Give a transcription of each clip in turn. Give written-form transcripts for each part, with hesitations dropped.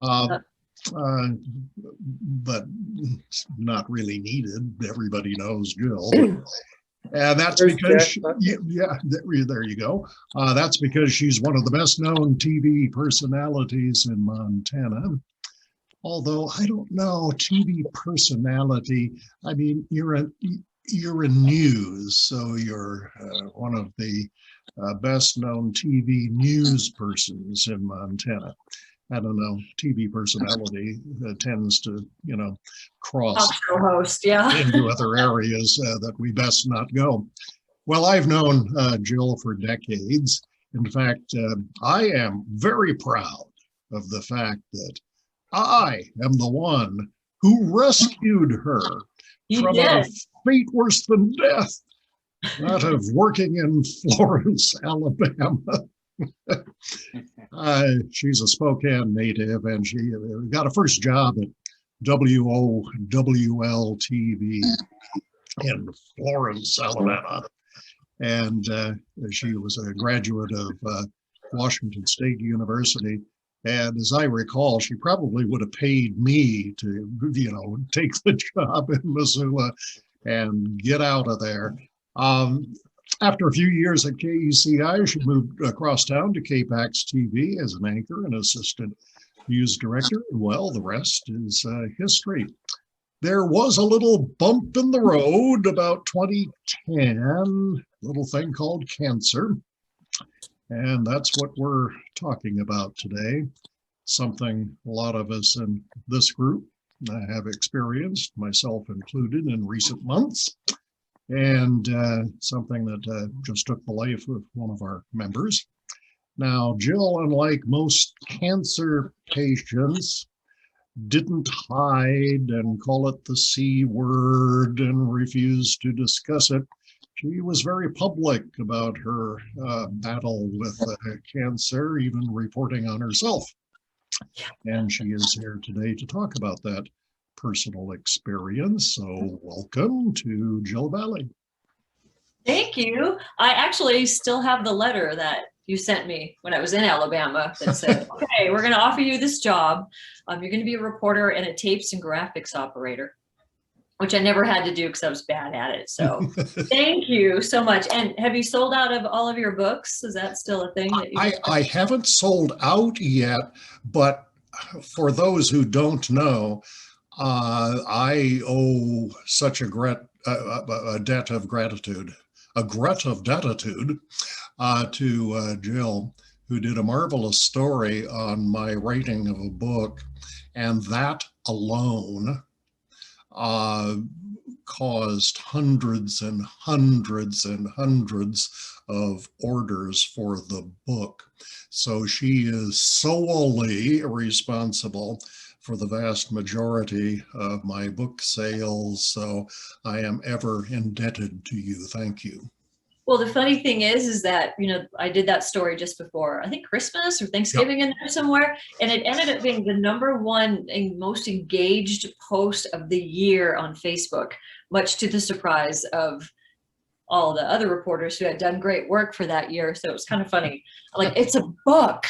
Uh, Uh, uh, but not really needed. Everybody knows Jill. And that's There's because, Jack Bucket. yeah, there you go. That's because she's one of the best known TV personalities in Montana. Although I don't know, TV personality. I mean, you're in news, so you're one of the best known TV news persons in Montana. I don't know, TV personality tends to, Talk cross show host, yeah. into other areas that we best not go. Well, I've known Jill for decades. In fact, I am very proud of the fact that I am the one who rescued her You from a did. fate worse than death, that of working in Florence, Alabama. She's a Spokane native, and she got a first job at WOWL TV in Florence, Alabama. And she was a graduate of Washington State University. And as I recall, she probably would have paid me to, take the job in Missoula and get out of there. After a few years at KECI, she moved across town to KPAX TV as an anchor and assistant news director. Well, the rest is history. There was a little bump in the road about 2010, a little thing called cancer. And that's what we're talking about today. Something a lot of us in this group have experienced, myself included, in recent months. And something that just took the life of one of our members. Now, Jill, unlike most cancer patients, didn't hide and call it the C word and refuse to discuss it. She was very public about her battle with cancer, even reporting on herself. And she is here today to talk about that personal experience. So welcome to Jill Valley. Thank you. I actually still have the letter that you sent me when I was in Alabama that said, okay, we're going to offer you this job. You're going to be a reporter and a tapes and graphics operator, which I never had to do because I was bad at it. So thank you so much. And have you sold out of all of your books? Is that still a thing that you I haven't sold out yet, but for those who don't know, I owe such a debt of gratitude, a glut of gratitude to Jill, who did a marvelous story on my writing of a book. And that alone caused hundreds and hundreds and hundreds of orders for the book. So she is solely responsible for the vast majority of my book sales. So I am ever indebted to you. Thank you. Well, the funny thing is that, I did that story just before, I think Christmas or Thanksgiving in there somewhere, and it ended up being the #1 and most engaged post of the year on Facebook, much to the surprise of all the other reporters who had done great work for that year. So it was kind of funny. Like, it's a book,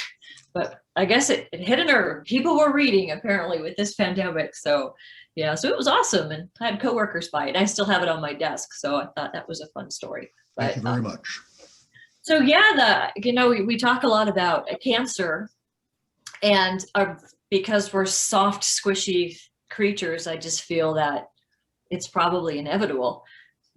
but I guess it hit a nerve. People were reading apparently with this pandemic. So yeah, so it was awesome. And I had coworkers buy it. I still have it on my desk. So I thought that was a fun story. Thank you very much. So yeah, we talk a lot about cancer, and because we're soft, squishy creatures, I just feel that it's probably inevitable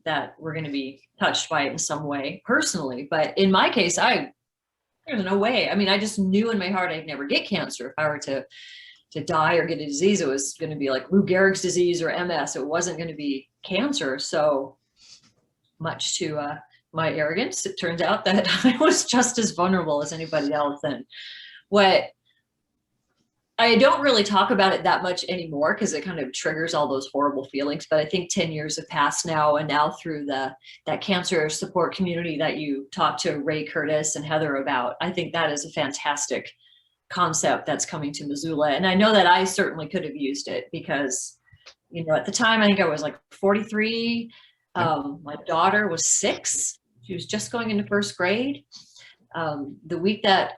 that we're going to be touched by it in some way personally. But in my case, there's no way. I mean, I just knew in my heart I'd never get cancer. If I were to die or get a disease, it was going to be like Lou Gehrig's disease or MS. It wasn't going to be cancer. So much to my arrogance, it turns out that I was just as vulnerable as anybody else. And what I don't really talk about it that much anymore because it kind of triggers all those horrible feelings. But I think 10 years have passed now, and now through that cancer support community that you talked to Ray Curtis and Heather about, I think that is a fantastic concept that's coming to Missoula. And I know that I certainly could have used it because, at the time, I think I was like 43. My daughter was 6. She was just going into first grade. The week that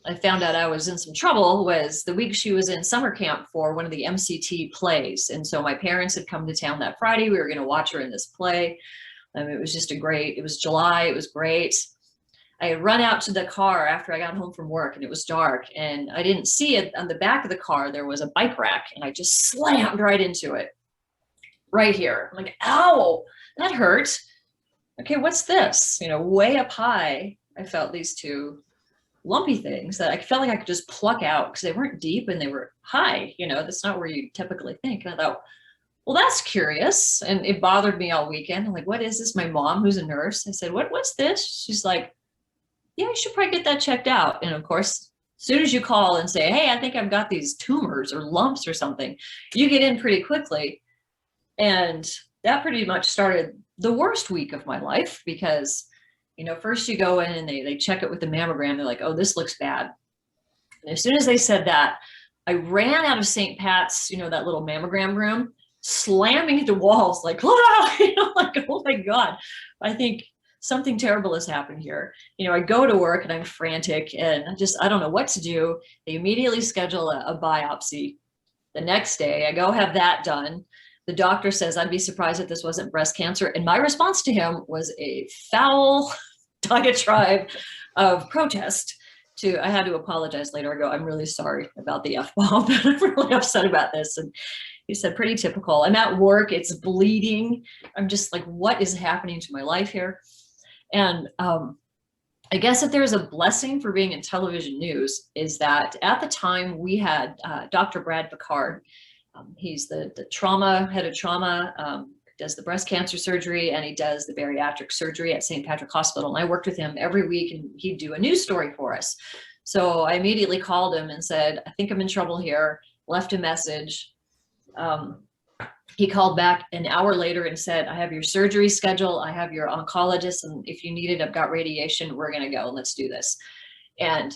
I found out I was in some trouble was the week she was in summer camp for one of the MCT plays. And so my parents had come to town that Friday. We were going to watch her in this play. It was just it was July. It was great. I had run out to the car after I got home from work and it was dark and I didn't see it. On the back of the car, there was a bike rack and I just slammed right into it right here. I'm like, ow, that hurt. Okay, what's this? You know, way up high, I felt these two lumpy things that I felt like I could just pluck out because they weren't deep and they were high. You know, that's not where you typically think. And I thought, well, that's curious. And it bothered me all weekend. I'm like, what is this? My mom, who's a nurse, I said, what's this? She's like, yeah, you should probably get that checked out. And of course, as soon as you call and say, hey, I think I've got these tumors or lumps or something, you get in pretty quickly. And that pretty much started the worst week of my life because, you know, first you go in and they check it with the mammogram. They're like, oh, this looks bad. And as soon as they said that, I ran out of St. Pat's, you know, that little mammogram room, slamming into walls like, ah! You know, like, oh my God, I think something terrible has happened here. You know, I go to work and I'm frantic and I don't know what to do. They immediately schedule a biopsy. The next day I go have that done. The doctor says, I'd be surprised if this wasn't breast cancer. And my response to him was a foul diatribe of protest. I had to apologize later. I go, I'm really sorry about the F-bomb. I'm really upset about this. And he said, pretty typical. I'm at work, it's bleeding. I'm just like, what is happening to my life here? And I guess if there's a blessing for being in television news is that at the time we had Dr. Brad Picard. He's the head of trauma, does the breast cancer surgery, and he does the bariatric surgery at St. Patrick Hospital. And I worked with him every week and he'd do a news story for us. So I immediately called him and said, I think I'm in trouble here, left a message. He called back an hour later and said, I have your surgery schedule. I have your oncologist. And if you need it, I've got radiation. We're going to go. Let's do this. And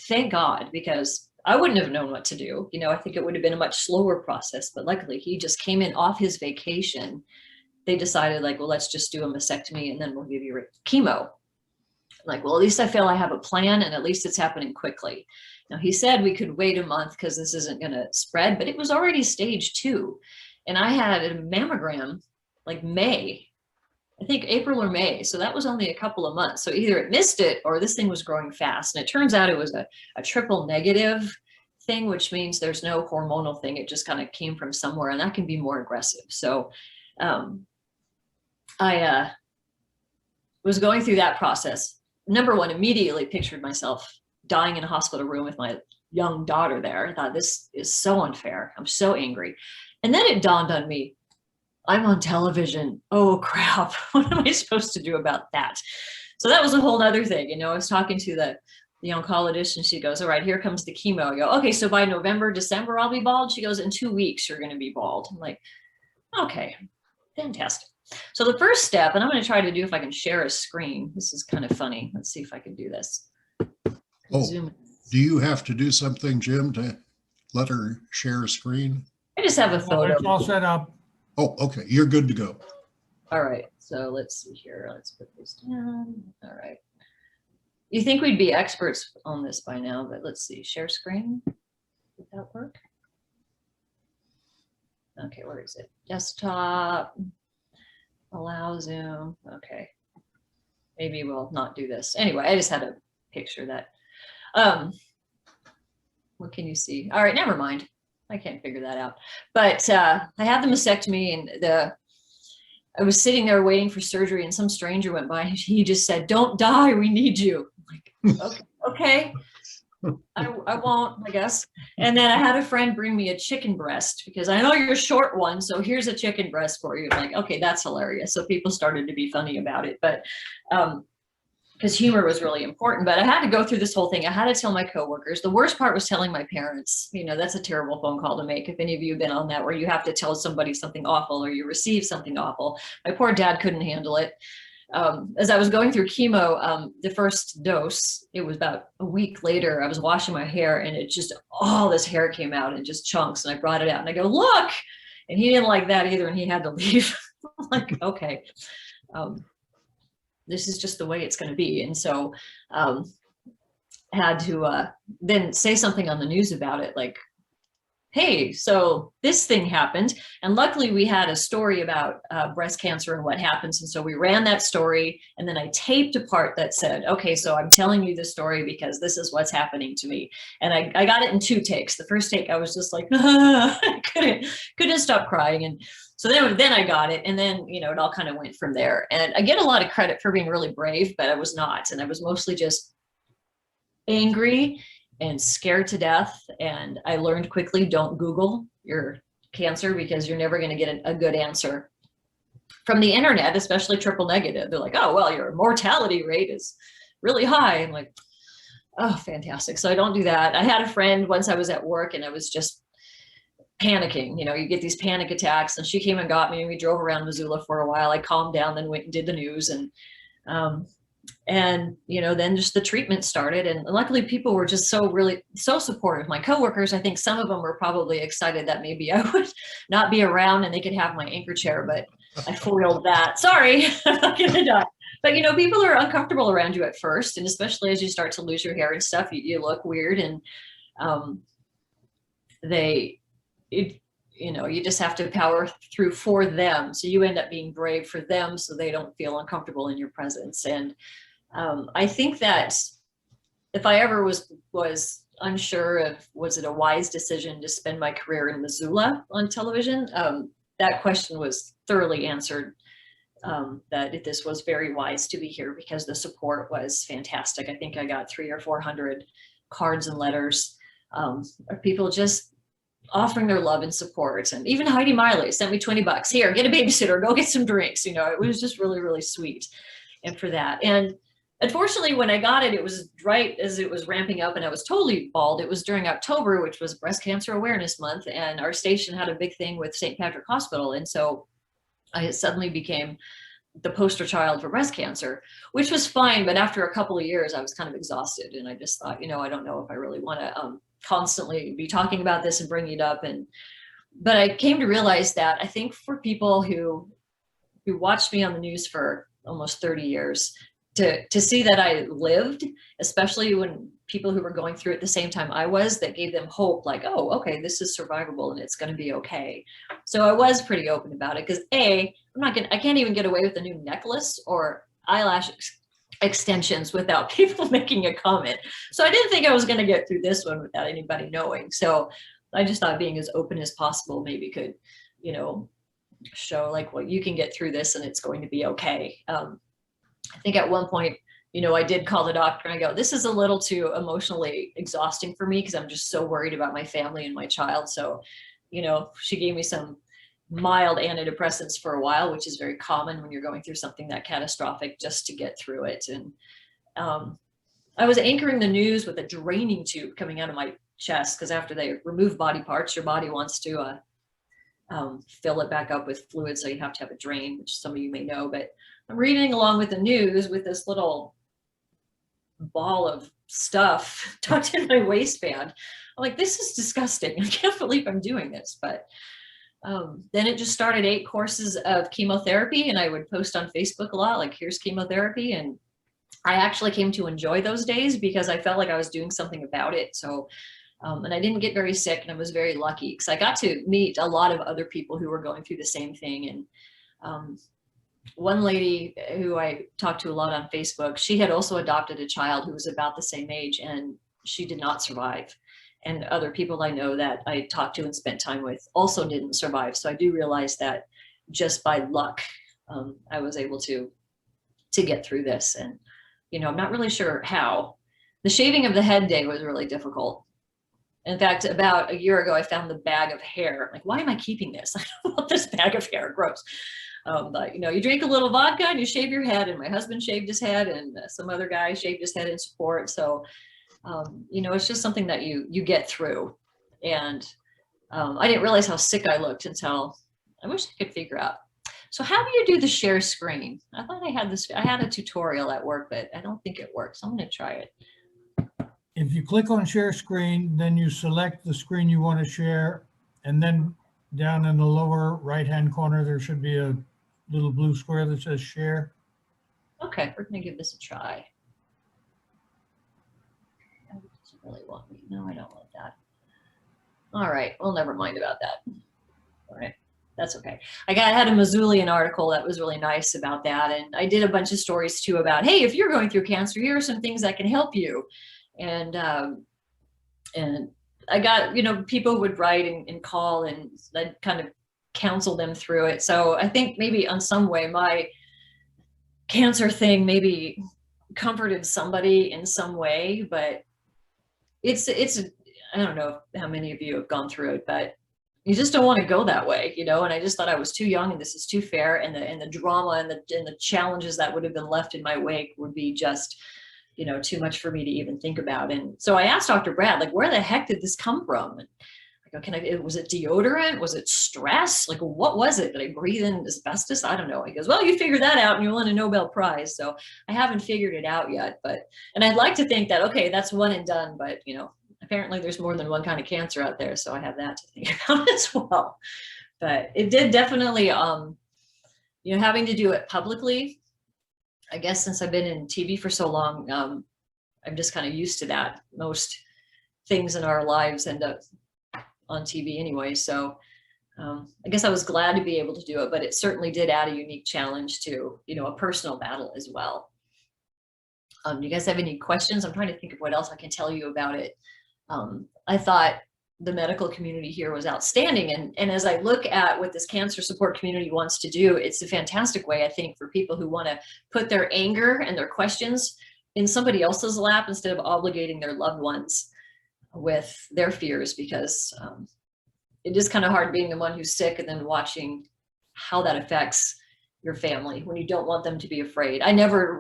thank God, because I wouldn't have known what to do. You know, I think it would have been a much slower process, but luckily he just came in off his vacation. They decided like, well, let's just do a mastectomy and then we'll give you chemo. Like, well, at least I feel I have a plan and at least it's happening quickly. Now he said we could wait a month because this isn't going to spread, but it was already stage 2. And I had a mammogram like May, I think April or May. So that was only a couple of months. So either it missed it or this thing was growing fast. And it turns out it was a triple negative thing, which means there's no hormonal thing. It just kind of came from somewhere and that can be more aggressive. So I was going through that process. Number one, immediately pictured myself dying in a hospital room with my young daughter there. I thought this is so unfair. I'm so angry. And then it dawned on me, I'm on television. Oh crap. What am I supposed to do about that? So that was a whole other thing. You know, I was talking to the oncologist and she goes, all right, here comes the chemo. I go, okay, so by November, December, I'll be bald. She goes, in 2 weeks, you're going to be bald. I'm like, okay, fantastic. So the first step, and I'm going to try to do if I can share a screen. This is kind of funny. Let's see if I can do this. Oh, Zoom. do you have to do something, Jim, to let her share a screen? I just have a photo. It's all set up. Oh, okay. You're good to go. All right. So let's see here. Let's put this down. All right. You think we'd be experts on this by now, but let's see. Share screen. Did that work? Okay, where is it? Desktop. Allow Zoom. Okay. Maybe we'll not do this. Anyway, I just had a picture that. What can you see? All right, never mind. I can't figure that out. But I had the mastectomy and I was sitting there waiting for surgery and some stranger went by and he just said, don't die, we need you. I'm like, okay. I won't, I guess. And then I had a friend bring me a chicken breast because I know you're a short one, so here's a chicken breast for you. Like, okay, that's hilarious. So people started to be funny about it, but because humor was really important. But I had to go through this whole thing. I had to tell my coworkers. The worst part was telling my parents. You know, that's a terrible phone call to make. If any of you have been on that, where you have to tell somebody something awful or you receive something awful. My poor dad couldn't handle it. As I was going through chemo, the first dose, it was about a week later, I was washing my hair and it just, all this hair came out in just chunks and I brought it out and I go, look, and he didn't like that either and he had to leave. I'm like, okay. this is just the way it's going to be. And so had to then say something on the news about it, like, hey, so this thing happened. And luckily we had a story about breast cancer and what happens. And so we ran that story, and then I taped a part that said, okay, so I'm telling you this story because this is what's happening to me. And I got it in 2 takes. The first take, I was just like, I couldn't stop crying. And so then I got it. And then, you know, it all kind of went from there. And I get a lot of credit for being really brave, but I was not. And I was mostly just angry and scared to death. And I learned quickly, don't Google your cancer, because you're never going to get a good answer from the internet, especially triple negative. They're like, oh, well, your mortality rate is really high. I'm like, oh, fantastic. So I don't do that. I had a friend once, I was at work and I was just panicking. You know, you get these panic attacks, and she came and got me, and we drove around Missoula for a while. I calmed down, then went and did the news. And, you know, then just the treatment started, and luckily people were just so supportive. My coworkers, I think some of them were probably excited that maybe I would not be around and they could have my anchor chair, but I foiled that. Sorry, I'm not gonna die. But, you know, people are uncomfortable around you at first, and especially as you start to lose your hair and stuff, you look weird, and you know, you just have to power through for them. So you end up being brave for them so they don't feel uncomfortable in your presence. And I think that if I ever was unsure of, was it a wise decision to spend my career in Missoula on television, that question was thoroughly answered, that this was very wise to be here because the support was fantastic. I think I got 300 or 400 cards and letters of people just offering their love and support. And even Heidi Miley sent me $20. Here, get a babysitter, go get some drinks. You know, it was just really, really sweet. And for that. And unfortunately, when I got it, it was right as it was ramping up and I was totally bald. It was during October, which was Breast Cancer Awareness Month. And our station had a big thing with St. Patrick Hospital. And so I suddenly became the poster child for breast cancer, which was fine. But after a couple of years, I was kind of exhausted. And I just thought, you know, I don't know if I really want to constantly be talking about this and bringing it up. But I came to realize that I think for people who watched me on the news for almost 30 years, to see that I lived, especially when people who were going through it at the same time I was, that gave them hope, like, oh, okay, this is survivable and it's going to be okay. So I was pretty open about it because I can't even get away with a new necklace or eyelash extensions without people making a comment. So I didn't think I was going to get through this one without anybody knowing. So I just thought being as open as possible maybe could, you know, show like, well, you can get through this and it's going to be okay. I think at one point, you know, I did call the doctor and I go, this is a little too emotionally exhausting for me because I'm just so worried about my family and my child. So, you know, she gave me some mild antidepressants for a while, which is very common when you're going through something that catastrophic, just to get through it. And I was anchoring the news with a draining tube coming out of my chest because after they remove body parts, your body wants to fill it back up with fluid. So you have to have a drain, which some of you may know, but I'm reading along with the news with this little ball of stuff tucked in my waistband. I'm like, this is disgusting. I can't believe I'm doing this. But then it just started 8 courses of chemotherapy, and I would post on Facebook a lot, like, here's chemotherapy. And I actually came to enjoy those days because I felt like I was doing something about it. So, and I didn't get very sick, and I was very lucky because I got to meet a lot of other people who were going through the same thing. And one lady who I talked to a lot on Facebook, she had also adopted a child who was about the same age, and she did not survive. And other people I know that I talked to and spent time with also didn't survive. So I do realize that just by luck, I was able to get through this. And, you know, I'm not really sure how. The shaving of the head day was really difficult. In fact, about a year ago, I found the bag of hair. Like, why am I keeping this? I don't want this bag of hair, gross. But, you know, you drink a little vodka and you shave your head, and my husband shaved his head, and some other guy shaved his head in support. So, you know, it's just something that you get through. And I didn't realize how sick I looked until I wish I could figure out. So how do you do the share screen? I thought I had a tutorial at work, but I don't think it works. I'm going to try it. If you click on share screen, then you select the screen you want to share, and then down in the lower right-hand corner, there should be a little blue square that says share. Okay, we're gonna give this a try. Oh, it doesn't really want me. No, I don't want that. All right, well, never mind about that. All right, that's okay. I had a Missoulian article that was really nice about that, and I did a bunch of stories too about, hey, if you're going through cancer, here are some things that can help you. And I got, people would write and call, and I'd kind of counsel them through it. So I think maybe on some way my cancer thing maybe comforted somebody in some way, but it's I don't know how many of you have gone through it, but you just don't want to go that way, and I just thought I was too young and this is too fair, and the drama and the challenges that would have been left in my wake would be just too much for me to even think about. And so I asked Dr. Brad, like, where the heck did this come from? And I go, was it deodorant? Was it stress? Like, what was it? Did I breathe in asbestos? I don't know. He goes, well, you figure that out and you'll win a Nobel Prize. So I haven't figured it out yet, and I'd like to think that, okay, that's one and done, but apparently there's more than one kind of cancer out there. So I have that to think about as well. But it did definitely, having to do it publicly, I guess since I've been in TV for so long, I'm just kind of used to that. Most things in our lives end up on TV anyway. So I guess I was glad to be able to do it, but it certainly did add a unique challenge to, a personal battle as well. Do you guys have any questions? I'm trying to think of what else I can tell you about it. I thought the medical community here was outstanding. And as I look at what this cancer support community wants to do, it's a fantastic way, I think, for people who want to put their anger and their questions in somebody else's lap instead of obligating their loved ones with their fears, because it is kind of hard being the one who's sick and then watching how that affects your family when you don't want them to be afraid. I never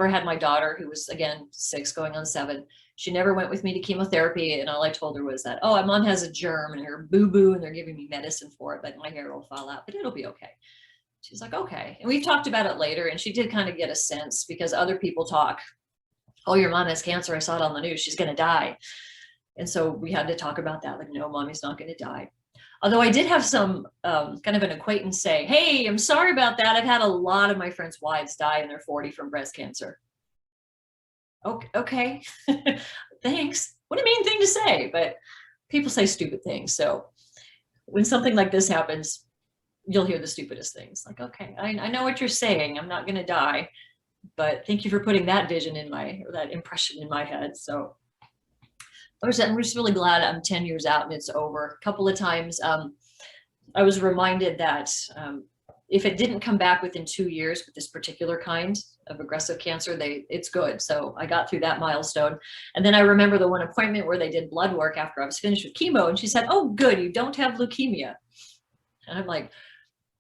had my daughter, who was, again, 6 going on 7. She never went with me to chemotherapy, and all I told her was that, oh, my mom has a germ and her boo-boo and they're giving me medicine for it, but my hair will fall out, but it'll be okay. She's like, okay. And we've talked about it later, and she did kind of get a sense, because other people talk, oh, your mom has cancer, I saw it on the news, she's going to die. And so we had to talk about that, like, no, mommy's not going to die. Although I did have some kind of an acquaintance say, hey, I'm sorry about that. I've had a lot of my friends' wives die in their 40 from breast cancer. Okay. Thanks. What a mean thing to say, but people say stupid things. So when something like this happens, you'll hear the stupidest things. Like, okay, I know what you're saying. I'm not going to die, but thank you for putting that vision in that impression in my head. So I'm just really glad I'm 10 years out and it's over. A couple of times I was reminded that if it didn't come back within 2 years with this particular kind of aggressive cancer, it's good. So I got through that milestone. And then I remember the one appointment where they did blood work after I was finished with chemo, and she said, oh, good, you don't have leukemia. And I'm like,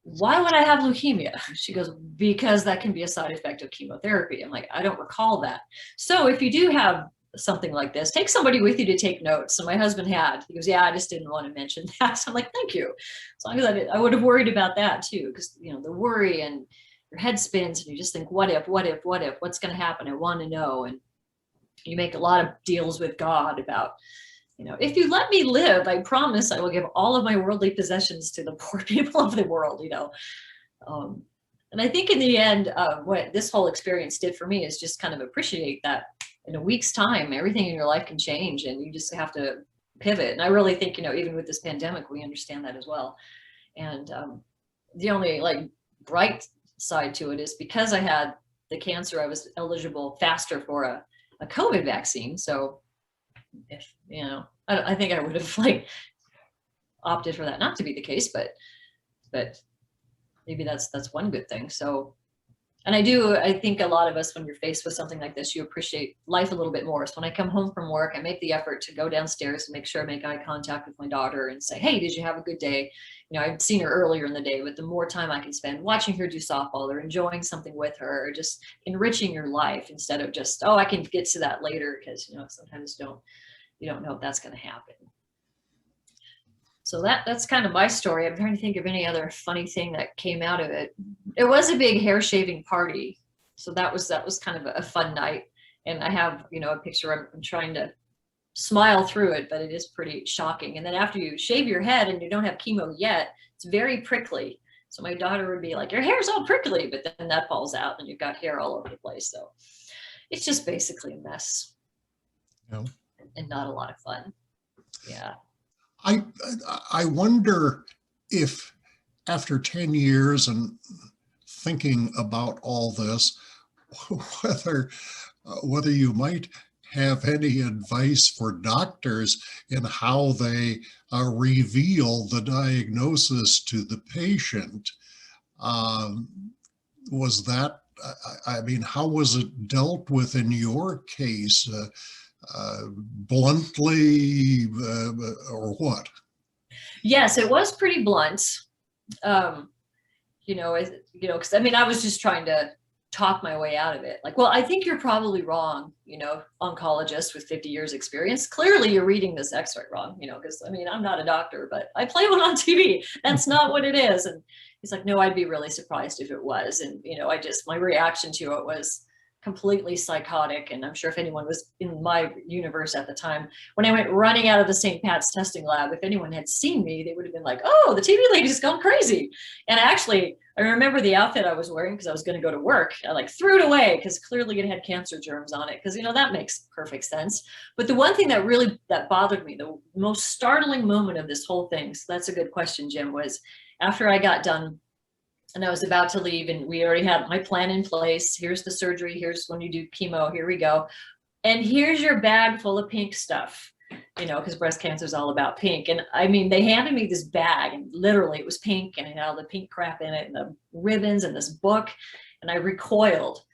why would I have leukemia? She goes, because that can be a side effect of chemotherapy. I'm like, I don't recall that. So if you do have something like this, take somebody with you to take notes. So my husband he goes, yeah, I just didn't want to mention that. So I'm like, thank you. As long as I would have worried about that too, because the worry and your head spins and you just think, what if, what's going to happen? I want to know. And you make a lot of deals with God about, if you let me live, I promise I will give all of my worldly possessions to the poor people of the world, and I think in the end, what this whole experience did for me is just kind of appreciate that in a week's time, everything in your life can change and you just have to pivot. And I really think, even with this pandemic, we understand that as well. And the only bright side to it is because I had the cancer, I was eligible faster for a COVID vaccine. So if, I think I would have opted for that not to be the case, but maybe that's one good thing. So, and I think a lot of us, when you're faced with something like this, you appreciate life a little bit more. So when I come home from work, I make the effort to go downstairs and make sure I make eye contact with my daughter and say, hey, did you have a good day? I'd seen her earlier in the day, but the more time I can spend watching her do softball or enjoying something with her, or just enriching your life instead of just, oh, I can get to that later, because, sometimes you don't know if that's going to happen. So that's kind of my story. I'm trying to think of any other funny thing that came out of it. It was a big hair shaving party. So that was kind of a fun night. And I have, a picture. I'm trying to smile through it, but it is pretty shocking. And then after you shave your head and you don't have chemo yet, it's very prickly. So my daughter would be like, your hair's all prickly, but then that falls out and you've got hair all over the place. So it's just basically a mess. Yeah. And not a lot of fun. Yeah. I wonder if after 10 years and thinking about all this, whether you might have any advice for doctors in how they reveal the diagnosis to the patient. Was that, I mean, how was it dealt with in your case? Bluntly, or what? Yes, it was pretty blunt. Because I mean, I was just trying to talk my way out of it. Like, well, I think you're probably wrong, oncologist with 50 years experience. Clearly you're reading this x-ray wrong, because I mean, I'm not a doctor, but I play one on TV. That's not what it is. And he's like, no, I'd be really surprised if it was. And, my reaction to it was completely psychotic. And I'm sure if anyone was in my universe at the time, when I went running out of the St. Pat's testing lab, if anyone had seen me, they would have been like, oh, the TV lady's gone crazy. And I remember the outfit I was wearing because I was going to go to work. I threw it away because clearly it had cancer germs on it, because that makes perfect sense. But the one thing that bothered me, the most startling moment of this whole thing, so that's a good question, Jim, was after I got done and I was about to leave, and we already had my plan in place. Here's the surgery. Here's when you do chemo. Here we go. And here's your bag full of pink stuff, because breast cancer is all about pink. And I mean, they handed me this bag, and literally it was pink, and it had all the pink crap in it, and the ribbons and this book. And I recoiled,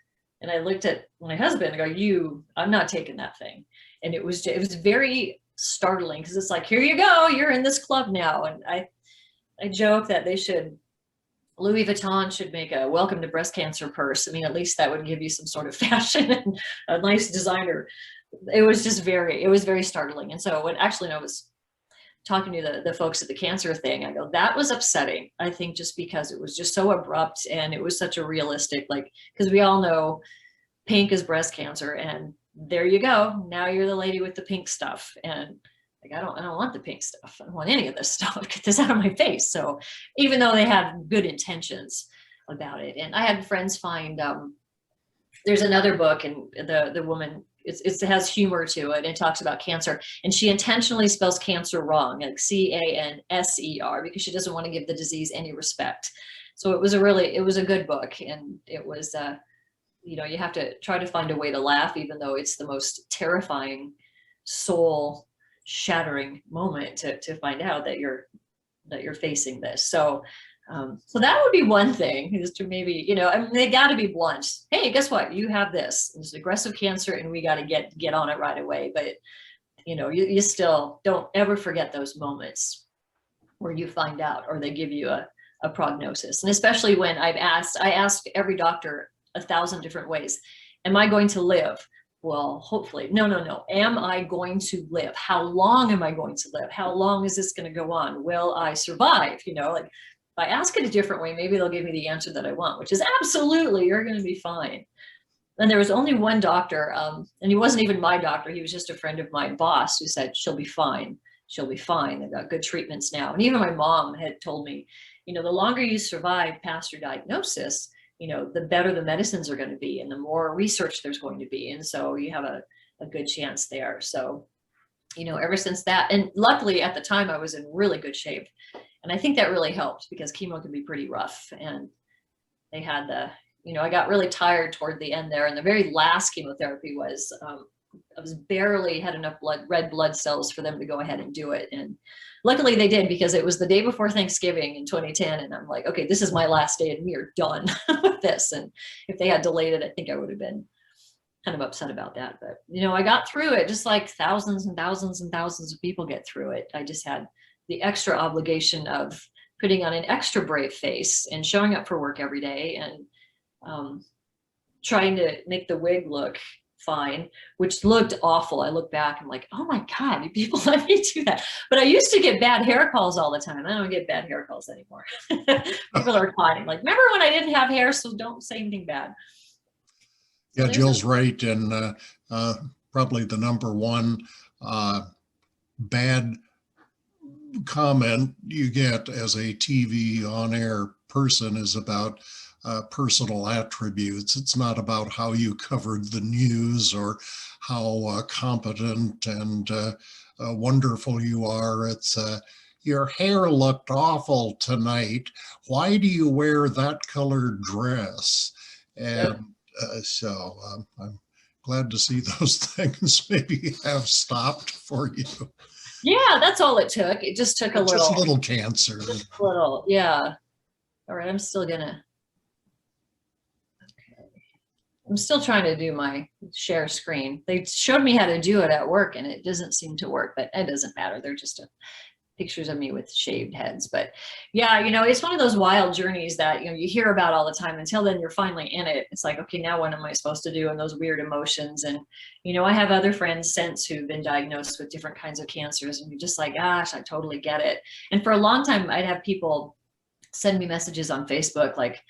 and I looked at my husband and go, I'm not taking that thing. And it was very startling, because it's like, here you go. You're in this club now. And I joke that Louis Vuitton should make a welcome to breast cancer purse. I mean, at least that would give you some sort of fashion and a nice designer. It was very startling. And so when I was talking to the folks at the cancer thing, I go, that was upsetting. I think just because it was just so abrupt, and it was such a realistic, because we all know pink is breast cancer, and there you go. Now you're the lady with the pink stuff. And I don't want the pink stuff. I don't want any of this stuff. Get this out of my face. So even though they had good intentions about it, and I had friends find, there's another book, and the woman, it has humor to it, and it talks about cancer, and she intentionally spells cancer wrong, like CANSER, because she doesn't want to give the disease any respect. So it was a good book, and it was, you have to try to find a way to laugh, even though it's the most terrifying, soul shattering moment to find out that you're facing this. So that would be one thing, is to maybe, I mean, they got to be blunt. Hey, guess what? You have this. It's aggressive cancer, and we got to get on it right away. But you still don't ever forget those moments where you find out, or they give you a prognosis. And especially when I ask every doctor 1,000 different ways, am I going to live? Well, hopefully. No. Am I going to live? How long am I going to live? How long is this going to go on? Will I survive? If I ask it a different way, maybe they'll give me the answer that I want, which is absolutely, you're going to be fine. And there was only one doctor, and he wasn't even my doctor. He was just a friend of my boss, who said, she'll be fine. She'll be fine. They've got good treatments now. And even my mom had told me, the longer you survive past your diagnosis, the better the medicines are going to be, and the more research there's going to be. And so you have a good chance there. So, ever since that, and luckily at the time I was in really good shape. And I think that really helped, because chemo can be pretty rough. And they had I got really tired toward the end there. And the very last chemotherapy was, I was barely had enough red blood cells for them to go ahead and do it. And luckily they did, because it was the day before Thanksgiving in 2010. And I'm like, okay, this is my last day, and we are done with this. And if they had delayed it, I think I would have been kind of upset about that. But, I got through it, just like thousands and thousands and thousands of people get through it. I just had the extra obligation of putting on an extra brave face and showing up for work every day, and trying to make the wig look fine, which looked awful. I look back and I'm like, oh my God, people let me do that. But I used to get bad hair calls all the time. I don't get bad hair calls anymore. People are finding, like, remember when I didn't have hair, so don't say anything bad. Yeah, Jill's right. And probably the number one bad comment you get as a TV on-air person is about personal attributes. It's not about how you covered the news or how competent and wonderful you are. It's your hair looked awful tonight. Why do you wear that colored dress? And so I'm glad to see those things maybe have stopped for you. Yeah, that's all it took. It just took a Just little. a little cancer. Little, yeah. All right, I'm still gonna. Okay. I'm still trying to do my share screen. They showed me how to do it at work and it doesn't seem to work, but it doesn't matter. They're just pictures of me with shaved heads. But yeah, it's one of those wild journeys that, you hear about all the time. Until then you're finally in it. It's like, okay, now what am I supposed to do? And those weird emotions. And, I have other friends since who've been diagnosed with different kinds of cancers, and you're just like, gosh, I totally get it. And for a long time, I'd have people send me messages on Facebook like,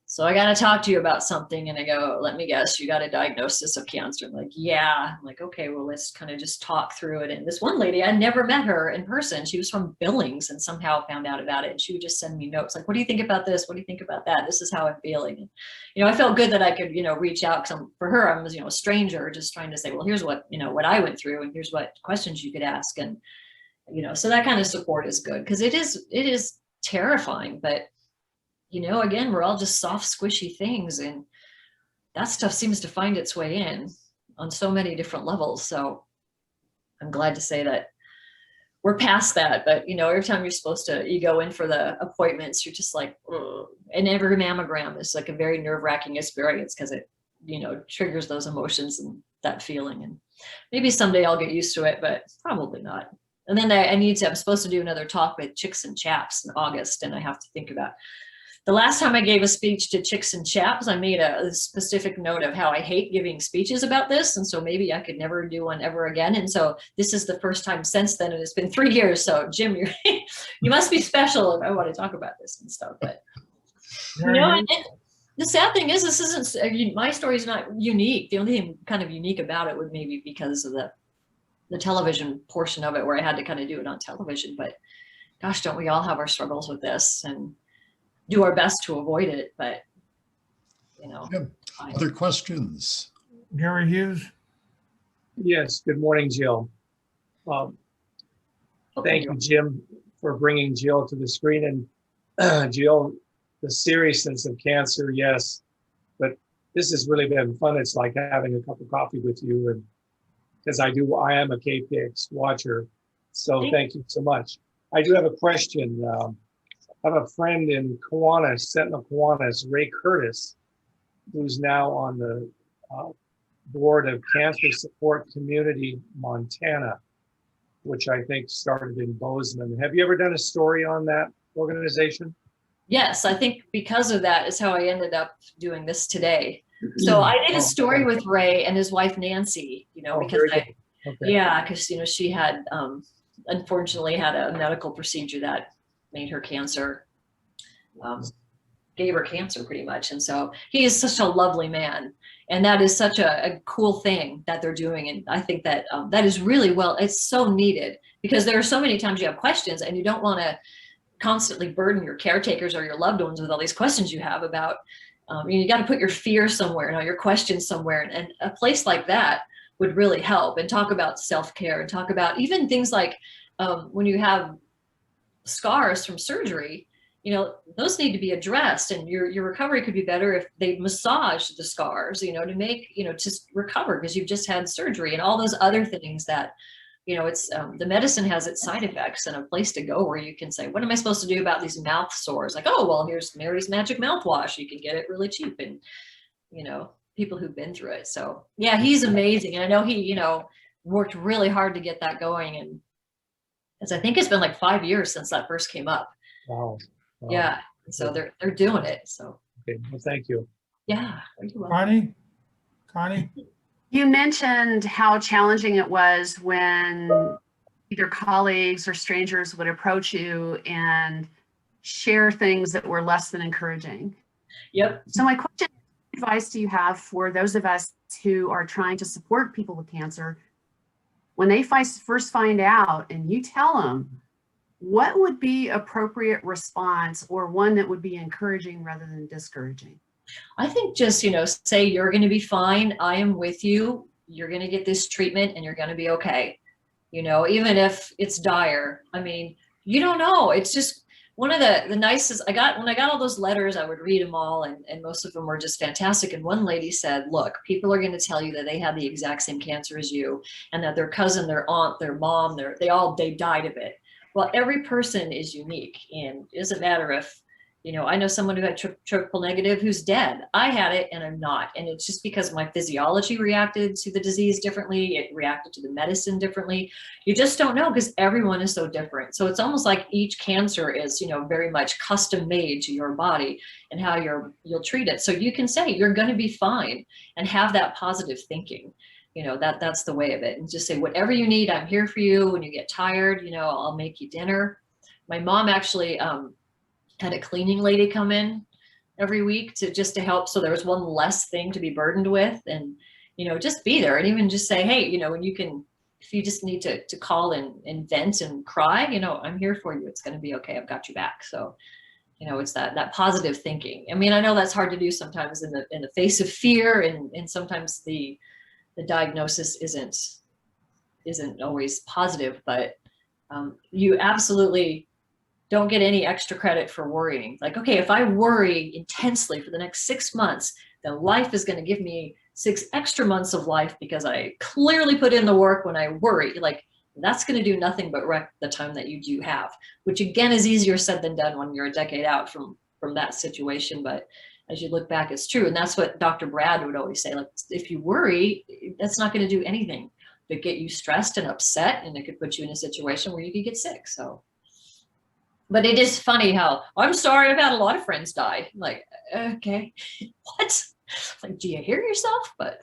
so I got to talk to you about something. And I go, let me guess, you got a diagnosis of cancer. I'm like, yeah. I'm like, okay, well, let's kind of just talk through it. And this one lady, I never met her in person. She was from Billings and somehow found out about it. And she would just send me notes like, what do you think about this? What do you think about that? This is how I'm feeling. And, I felt good that I could, reach out, because for her, I was, a stranger just trying to say, well, here's what, what I went through and here's what questions you could ask. And, so that kind of support is good, because it is terrifying, but again, we're all just soft, squishy things, and that stuff seems to find its way in on so many different levels. So I'm glad to say that we're past that. But, every time you go in for the appointments, you're just like, ugh. And every mammogram is like a very nerve-wracking experience, because it, triggers those emotions and that feeling. And maybe someday I'll get used to it, but probably not. And then I'm supposed to do another talk with Chicks and Chaps in August, and I have to think about the last time I gave a speech to Chicks and Chaps. I made a specific note of how I hate giving speeches about this. And so maybe I could never do one ever again. And so this is the first time since then, and it's been 3 years. So Jim, you must be special if I want to talk about this and stuff. But, and the sad thing is, this isn't, my story is not unique. The only thing kind of unique about it would maybe because of the television portion of it, where I had to kind of do it on television. But gosh, don't we all have our struggles with this and do our best to avoid it? But Other questions? Gary Hughes? Yes, good morning, Jill. Thank you, Jim, for bringing Jill to the screen. And Jill, the seriousness of cancer, yes, but this has really been fun. It's like having a cup of coffee with you, and because I am a KPIX watcher, so thank you so much. I do have a question. I have a friend in Kiwanis, Sentinel Kiwanis, Ray Curtis, who's now on the board of Cancer Support Community Montana, which I think started in Bozeman. Have you ever done a story on that organization? Yes, I think because of that is how I ended up doing this today. So I did a story with Ray and his wife Nancy, because she had unfortunately had a medical procedure that made her cancer, gave her cancer pretty much. And so he is such a lovely man, and that is such a cool thing that they're doing. And I think that that is really it's so needed, because there are so many times you have questions and you don't want to constantly burden your caretakers or your loved ones with all these questions you have about, you got to put your fear somewhere, your questions somewhere. And a place like that would really help, and talk about self-care, and talk about even things like when you have scars from surgery, those need to be addressed, and your recovery could be better if they massage the scars, to make, just recover, because you've just had surgery, and all those other things that, it's the medicine has its side effects, and a place to go where you can say, what am I supposed to do about these mouth sores? Like, oh, well, here's Mary's Magic Mouthwash. You can get it really cheap, and, people who've been through it. So yeah, he's amazing. And I know he, worked really hard to get that going. And as I think it's been like 5 years since that first came up. Wow. Yeah. So they're doing it. So. Okay. Well, thank you. Yeah. Connie? You mentioned how challenging it was when either colleagues or strangers would approach you and share things that were less than encouraging. Yep. So my question, what advice do you have for those of us who are trying to support people with cancer when they first find out and you tell them what would be appropriate response, or one that would be encouraging rather than discouraging? I think just, say you're going to be fine. I am with you. You're going to get this treatment and you're going to be okay. Even if it's dire. I mean, you don't know. It's just one of the nicest when I got all those letters, I would read them all, and most of them were just fantastic. And one lady said, look, people are going to tell you that they had the exact same cancer as you, and that their cousin, their aunt, their mom, they died of it. Well, every person is unique, and it doesn't matter if, I know someone who had triple negative who's dead. I had it and I'm not. And it's just because my physiology reacted to the disease differently. It reacted to the medicine differently. You just don't know, because everyone is so different. So it's almost like each cancer is, very much custom made to your body and how you'll treat it. So you can say you're going to be fine and have that positive thinking. That's the way of it. And just say, whatever you need, I'm here for you. When you get tired, I'll make you dinner. My mom actually, had a cleaning lady come in every week to help. So there was one less thing to be burdened with, and, just be there, and even just say, hey, when if you just need to call and vent and cry, I'm here for you. It's going to be okay. I've got you back. So, it's that positive thinking. I mean, I know that's hard to do sometimes in the face of fear, and sometimes the diagnosis isn't always positive, but you absolutely don't get any extra credit for worrying. Like, okay, if I worry intensely for the next 6 months, then life is going to give me 6 extra months of life because I clearly put in the work when I worry. Like, that's going to do nothing but wreck the time that you do have, which again is easier said than done when you're a decade out from that situation. But as you look back, it's true. And that's what Dr. Brad would always say. Like, if you worry, that's not going to do anything but get you stressed and upset, and it could put you in a situation where you could get sick. So. But it is funny how, I'm sorry, I've had a lot of friends die. Like, okay, what? Like, do you hear yourself? But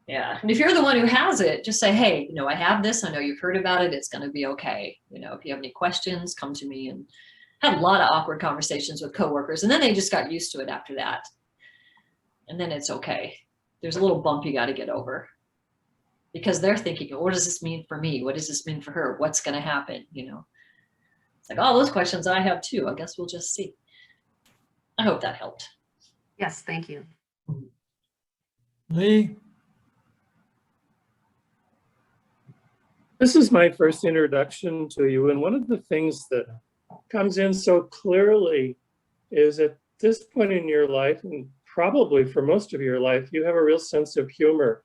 yeah. And if you're the one who has it, just say, hey, I have this. I know you've heard about it. It's going to be okay. If you have any questions, come to me. And had a lot of awkward conversations with coworkers. And then they just got used to it after that. And then it's okay. There's a little bump you got to get over, because they're thinking, what does this mean for me? What does this mean for her? What's going to happen? It's like, all those questions I have too. I guess we'll just see. I hope that helped. Yes, thank you. Lee? This is my first introduction to you, and one of the things that comes in so clearly is at this point in your life, and probably for most of your life, you have a real sense of humor.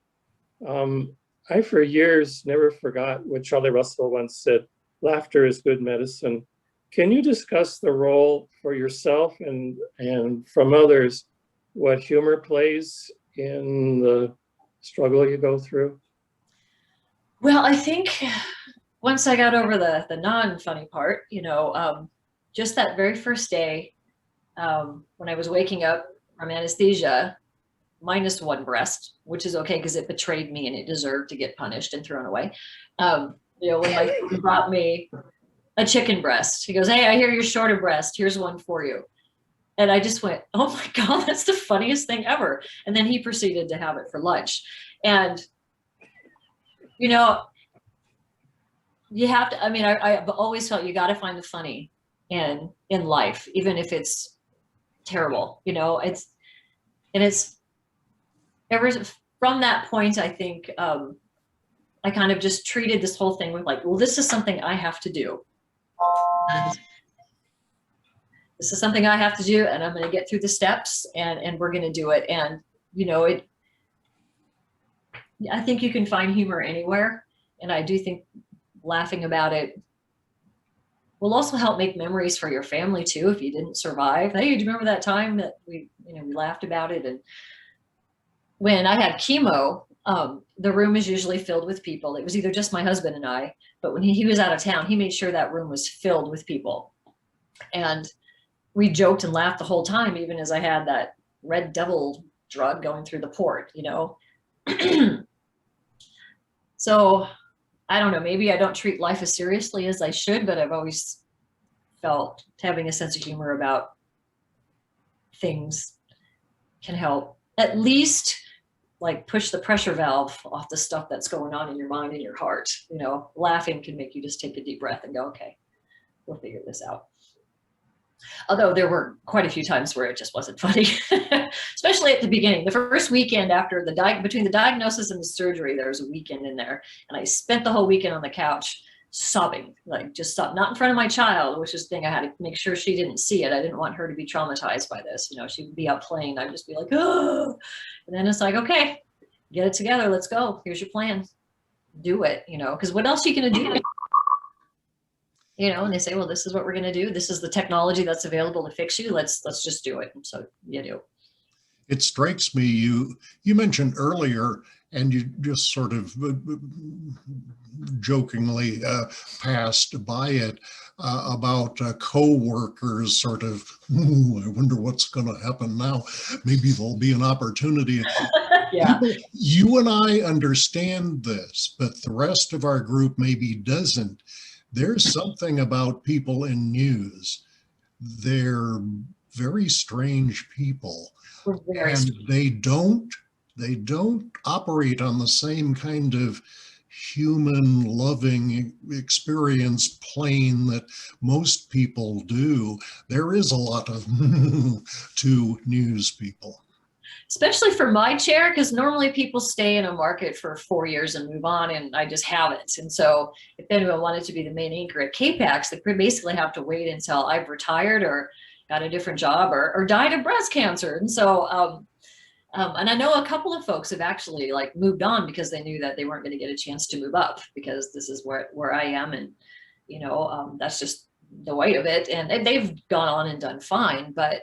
I, for years, never forgot what Charlie Russell once said, laughter is good medicine. Can you discuss the role for yourself and from others, what humor plays in the struggle you go through? Well, I think once I got over the non-funny part, just that very first day, when I was waking up from anesthesia, -1 breast, which is okay because it betrayed me and it deserved to get punished and thrown away. When my son brought me a chicken breast, he goes, hey, I hear you're short of breast. Here's one for you. And I just went, oh my God, that's the funniest thing ever. And then he proceeded to have it for lunch. And, you have to, I've always felt you got to find the funny in life, even if it's terrible, it's ever from that point, I think, I kind of just treated this whole thing with like, well, this is something I have to do. And this is something I have to do, and I'm going to get through the steps, and we're going to do it. And, I think you can find humor anywhere. And I do think laughing about it will also help make memories for your family too. If you didn't survive, hey, do you remember that time that we laughed about it? And when I had chemo, the room is usually filled with people. It was either just my husband and I, but when he was out of town, he made sure that room was filled with people. And we joked and laughed the whole time, even as I had that red devil drug going through the port, So I don't know, maybe I don't treat life as seriously as I should, but I've always felt having a sense of humor about things can help. At least like push the pressure valve off the stuff that's going on in your mind and your heart. You know, laughing can make you just take a deep breath and go, okay, we'll figure this out. Although there were quite a few times where it just wasn't funny, especially at the beginning. The first weekend after between the diagnosis and the surgery, there was a weekend in there, and I spent the whole weekend on the couch sobbing, like just stop, not in front of my child, which is the thing I had to make sure she didn't see it. I didn't want her to be traumatized by this. You know, she would be out playing. I'd just be like, oh, and then it's like, okay, get it together. Let's go. Here's your plan. Do it, you know, because what else are you going to do? You know, and they say, well, this is what we're going to do. This is the technology that's available to fix you. Let's just do it. And so you do. It strikes me, you mentioned earlier, and you just sort of jokingly passed by it about co-workers sort of, I wonder what's going to happen now. Maybe there'll be an opportunity. Yeah. You and I understand this, but the rest of our group maybe doesn't. There's something about people in news. They're very strange people. We're very And they don't operate on the same kind of human loving experience plane that most people do. There is a lot of to news people. Especially for my chair, because normally people stay in a market for 4 years and move on, and I just haven't. And so if anyone wanted to be the main anchor at KPAX, they basically have to wait until I've retired or got a different job or died of breast cancer. And so, and I know a couple of folks have actually like moved on because they knew that they weren't going to get a chance to move up, because this is where I am. And, you know, that's just the way of it. And they've gone on and done fine. But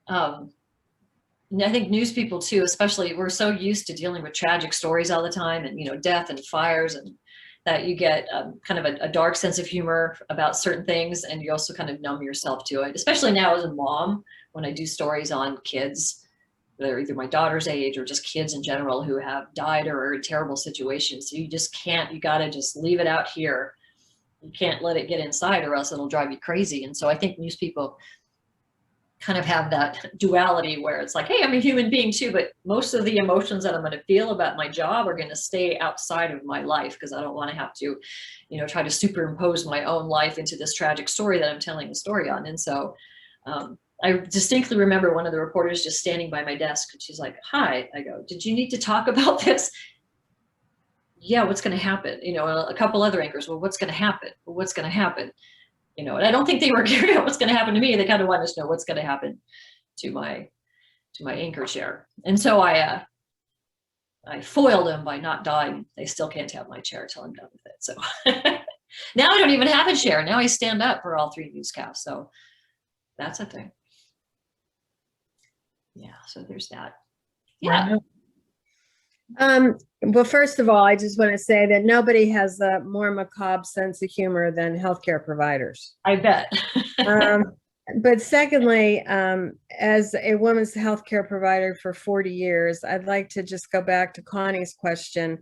I think news people too, especially, we're so used to dealing with tragic stories all the time, and, you know, death and fires, and that you get kind of a dark sense of humor about certain things, and you also kind of numb yourself to it, especially now as a mom, when I do stories on kids, they're either my daughter's age or just kids in general who have died or are in terrible situations. So you just can't, you got to just leave it out here. You can't let it get inside, or else it'll drive you crazy. And so I think news people kind of have that duality where it's like, hey, I'm a human being too, but most of the emotions that I'm going to feel about my job are going to stay outside of my life, because I don't want to have to, you know, try to superimpose my own life into this tragic story that I'm telling the story on. And so I distinctly remember one of the reporters just standing by my desk, and she's like, hi. I go, did you need to talk about this? Yeah, what's going to happen? You know, a couple other anchors, well, what's going to happen? Well, what's going to happen? You know, and I don't think they were caring about what's going to happen to me. They kind of wanted to know what's going to happen to my anchor chair. And so I foiled them by not dying. They still can't have my chair till I'm done with it. So now I don't even have a chair. Now I stand up for all 3 newscasts. So that's a thing. Yeah. So there's that. Yeah. Well, first of all, I just want to say that nobody has a more macabre sense of humor than healthcare providers. I bet. But secondly, as a woman's healthcare provider for 40 years, I'd like to just go back to Connie's question.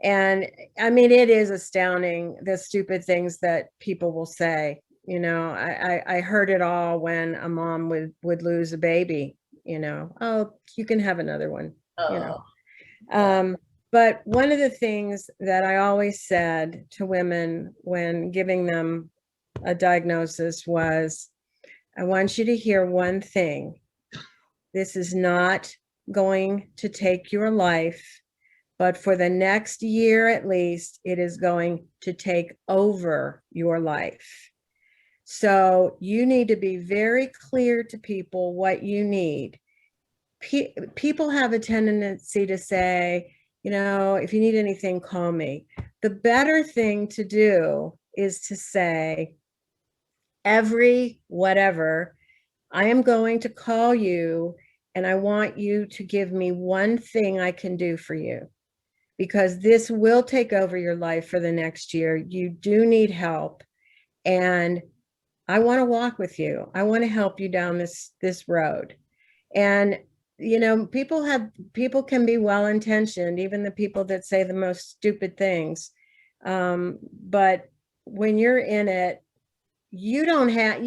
And I mean, it is astounding, the stupid things that people will say. You know, I heard it all when a mom would lose a baby, you know, oh, you can have another one, you know. But one of the things that I always said to women when giving them a diagnosis was, I want you to hear one thing. This is not going to take your life, but for the next year at least, it is going to take over your life. So you need to be very clear to people what you need. People have a tendency to say, you know, if you need anything, call me. The better thing to do is to say, every whatever, I am going to call you, and I want you to give me one thing I can do for you, because this will take over your life for the next year. You do need help, and I want to walk with you. I want to help you down this road. And you know, people can be well-intentioned, even the people that say the most stupid things. But when you're in it, you don't have,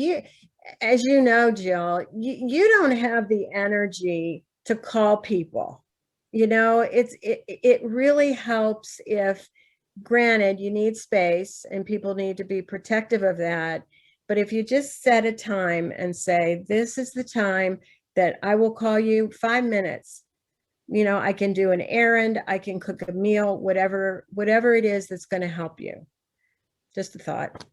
as you know, Jill, you don't have the energy to call people. You know, it really helps if, granted, you need space and people need to be protective of that. But if you just set a time and say, this is the time that I will call you 5 minutes, you know, I can do an errand, I can cook a meal, whatever it is that's going to help you. Just a thought.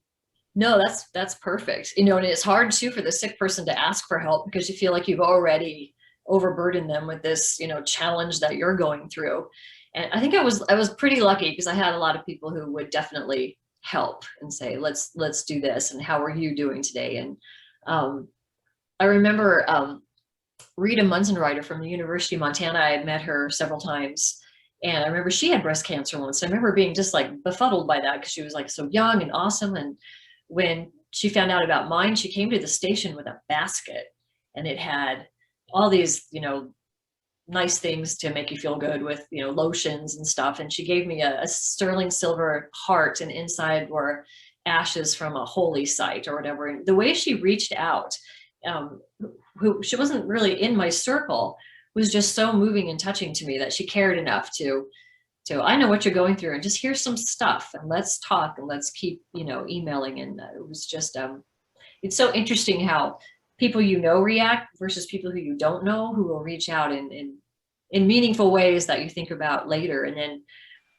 No, that's perfect. You know, and it's hard too for the sick person to ask for help because you feel like you've already overburdened them with this, you know, challenge that you're going through. And I think I was pretty lucky because I had a lot of people who would definitely help and say, let's do this. And how are you doing today? And I remember Rita Munzenreiter from the University of Montana. I had met her several times. And I remember she had breast cancer once. I remember being just like befuddled by that because she was like so young and awesome. And when she found out about mine, she came to the station with a basket and it had all these, you know, nice things to make you feel good with, you know, lotions and stuff. And she gave me a sterling silver heart, and inside were ashes from a holy site or whatever. And the way she reached out, she wasn't really in my circle, was just so moving and touching to me that she cared enough to I know what you're going through and just here's some stuff and let's talk and let's keep, you know, emailing. And it was just, it's so interesting how people you know react versus people who you don't know, who will reach out in meaningful ways that you think about later. And then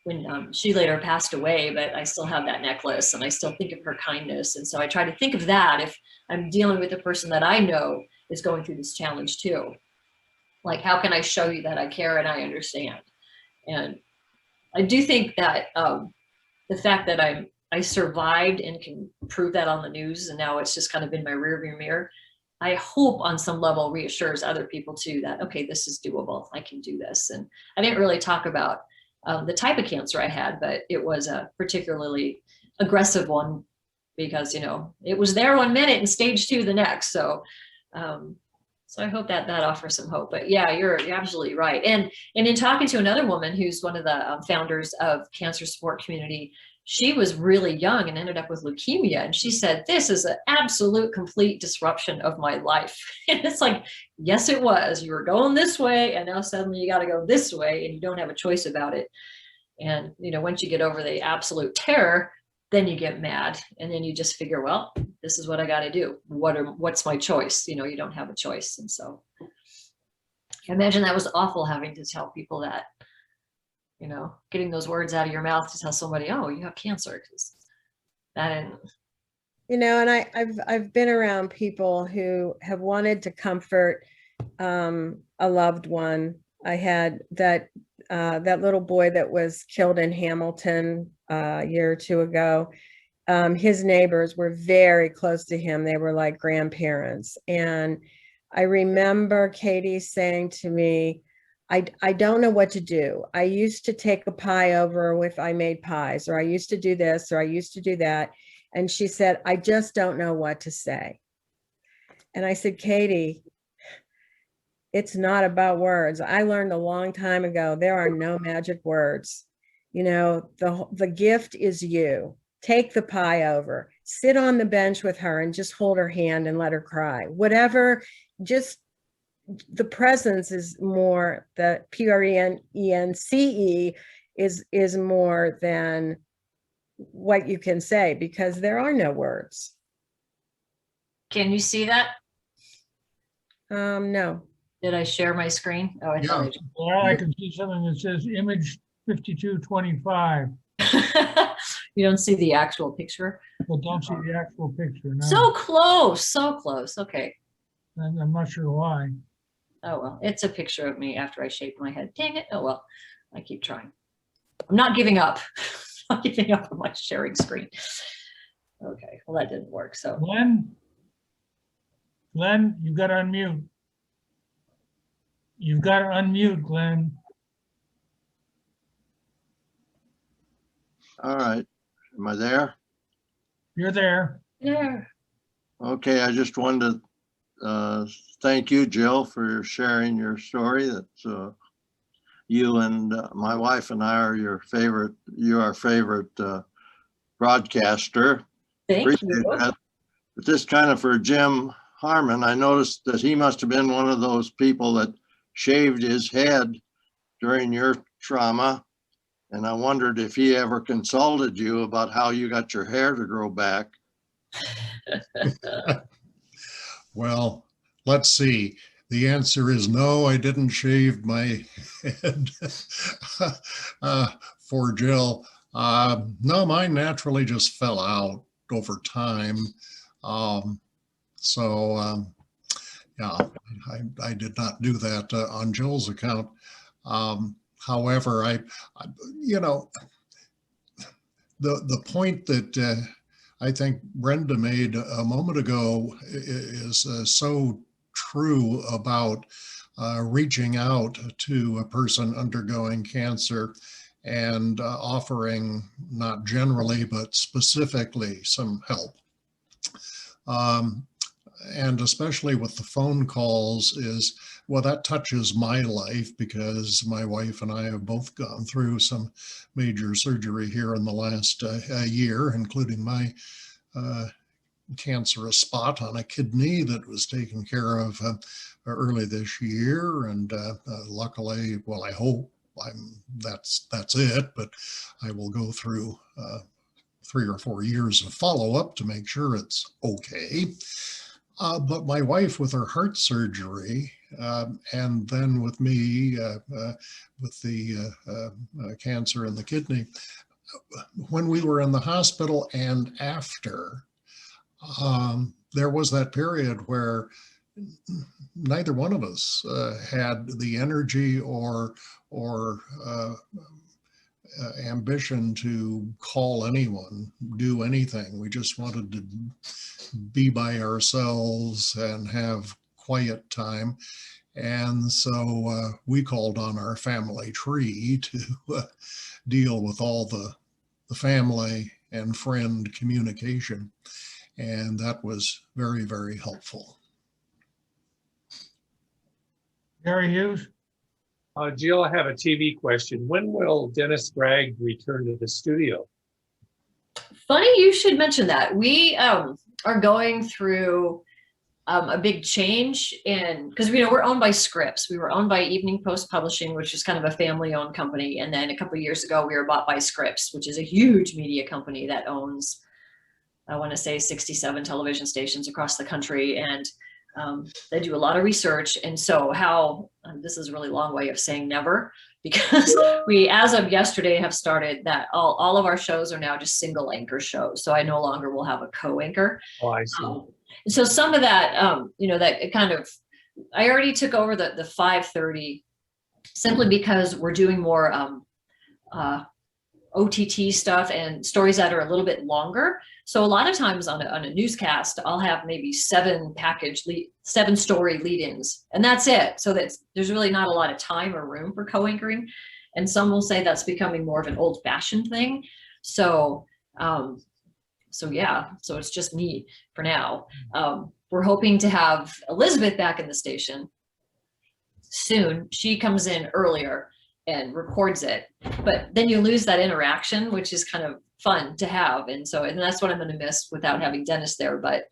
when she later passed away, but I still have that necklace and I still think of her kindness. And so I try to think of that if I'm dealing with a person that I know is going through this challenge too. Like, how can I show you that I care and I understand? And I do think that the fact that I survived and can prove that on the news, and now it's just kind of in my rearview mirror, I hope on some level reassures other people too that, okay, this is doable. I can do this. And I didn't really talk about the type of cancer I had, but it was a particularly aggressive one because, you know, it was there 1 minute and stage 2 the next. So, so I hope that offers some hope. But yeah, you're absolutely right. And in talking to another woman who's one of the founders of Cancer Support Community, she was really young and ended up with leukemia. And she said, this is an absolute complete disruption of my life. And it's like, yes, it was. You were going this way and now suddenly you got to go this way and you don't have a choice about it. And, you know, once you get over the absolute terror, then you get mad and then you just figure, well, this is what I got to do. What's my choice? You know, you don't have a choice. And so I imagine that was awful having to tell people that, you know, getting those words out of your mouth to tell somebody, oh, you have cancer. Because that didn't. You know, and I've been around people who have wanted to comfort a loved one. I had that little boy that was killed in Hamilton a year or two ago. His neighbors were very close to him. They were like grandparents. And I remember Katie saying to me, I don't know what to do. I used to take a pie over if I made pies, or I used to do this, or I used to do that. And she said, I just don't know what to say. And I said, Katie, it's not about words. I learned a long time ago, there are no magic words. You know, the gift is you. Take the pie over, sit on the bench with her and just hold her hand and let her cry. Whatever, just the presence is more, the PRENENCE is more than what you can say, because there are no words. Can you see that? No. Did I share my screen? Oh, I Yeah. thought I did. Well, I can see something that says image 5225, You don't see the actual picture? but don't see the actual picture. No. So close, so close. Okay. I'm not sure why. Oh, well, it's a picture of me after I shaved my head. Dang it. Oh, well, I keep trying. I'm not giving up. I'm not giving up on my sharing screen. Okay, well, that didn't work. So Glenn, you've got to unmute. You've got to unmute, Glenn. All right, am I there? You're there. yeah. Okay, I just wanted to thank you, Jill, for sharing your story. That you and my wife and I are your favorite. You're our favorite broadcaster. Thank Appreciate you. that. But this kind of for Jim Harmon, I noticed that he must have been one of those people that shaved his head during your trauma. And I wondered if he ever consulted you about how you got your hair to grow back. Well, let's see. The answer is no, I didn't shave my head for Jill. No, mine naturally just fell out over time. Yeah, I did not do that on Jill's account. However, you know, the point that I think Brenda made a moment ago is so true about reaching out to a person undergoing cancer and offering not generally, but specifically some help. And especially with the phone calls is, well, that touches my life because my wife and I have both gone through some major surgery here in the last year, including my cancerous spot on a kidney that was taken care of early this year. And luckily, well, I hope that's it, but I will go through 3 or 4 years of follow-up to make sure it's okay. But my wife with her heart surgery, and then with me with the cancer in the kidney, when we were in the hospital and after, there was that period where neither one of us had the energy or ambition to call anyone, do anything. We just wanted to be by ourselves and have quiet time. And so we called on our family tree to deal with all the family and friend communication. And that was very, very helpful. Gary Hughes? Jill, I have a TV question. When will Dennis Bragg return to the studio? Funny you should mention that. We are going through a big change because we're owned by Scripps. We were owned by Evening Post Publishing, which is kind of a family-owned company. And then a couple of years ago, we were bought by Scripps, which is a huge media company that owns, I want to say, 67 television stations across the country. And they do a lot of research. And so this is a really long way of saying never, because we, as of yesterday, have started that all of our shows are now just single anchor shows. So I no longer will have a co-anchor. Oh, I see. So some of that, that it kind of, I already took over the 5:30 simply because we're doing more OTT stuff and stories that are a little bit longer. So a lot of times on a newscast, I'll have maybe 7 story lead-ins, and that's it. So there's really not a lot of time or room for co-anchoring. And some will say that's becoming more of an old-fashioned thing. So yeah, so it's just me for now. We're hoping to have Elizabeth back in the station soon. She comes in earlier and records it, but then you lose that interaction, which is kind of fun to have. And that's what I'm going to miss without having Dennis there. But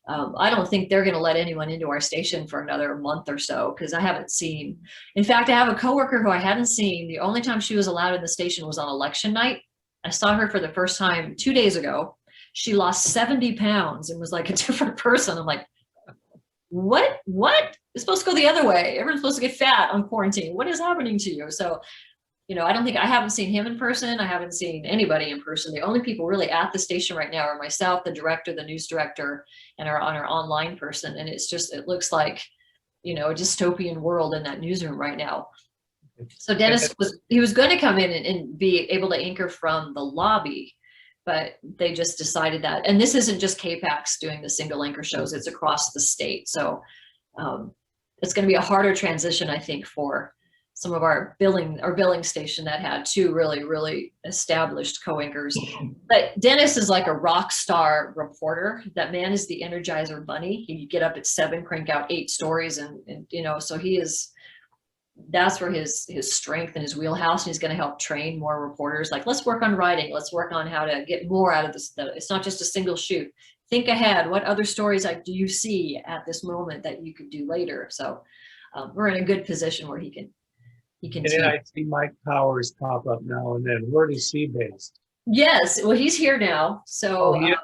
I don't think they're going to let anyone into our station for another month or so, because I haven't seen, in fact, I have a coworker who I hadn't seen. The only time she was allowed in the station was on election night. I saw her for the first time 2 days ago. She lost 70 pounds and was like a different person. I'm like, what? It's supposed to go the other way. Everyone's supposed to get fat on quarantine. What is happening to you? So, I haven't seen him in person. I haven't seen anybody in person. The only people really at the station right now are myself, the director, the news director, and our online person. And it looks like, a dystopian world in that newsroom right now. So Dennis was going to come in and be able to anchor from the lobby, but they just decided that, and this isn't just KPAX doing the single anchor shows, it's across the state. So it's going to be a harder transition, I think, for some of our billing station that had 2 really, really established co-anchors. But Dennis is like a rock star reporter. That man is the Energizer Bunny. He get up at 7, crank out 8 stories, and so that's where his strength and his wheelhouse, and he's going to help train more reporters. Like, let's work on writing. Let's work on how to get more out of this. It's not just a single shoot. Think ahead. What other stories do you see at this moment that you could do later? So we're in a good position where he can he can And teach. then I see Mike Powers pop up now and then. Where is he based? Yes, well, he's here now. So, Oh, he is?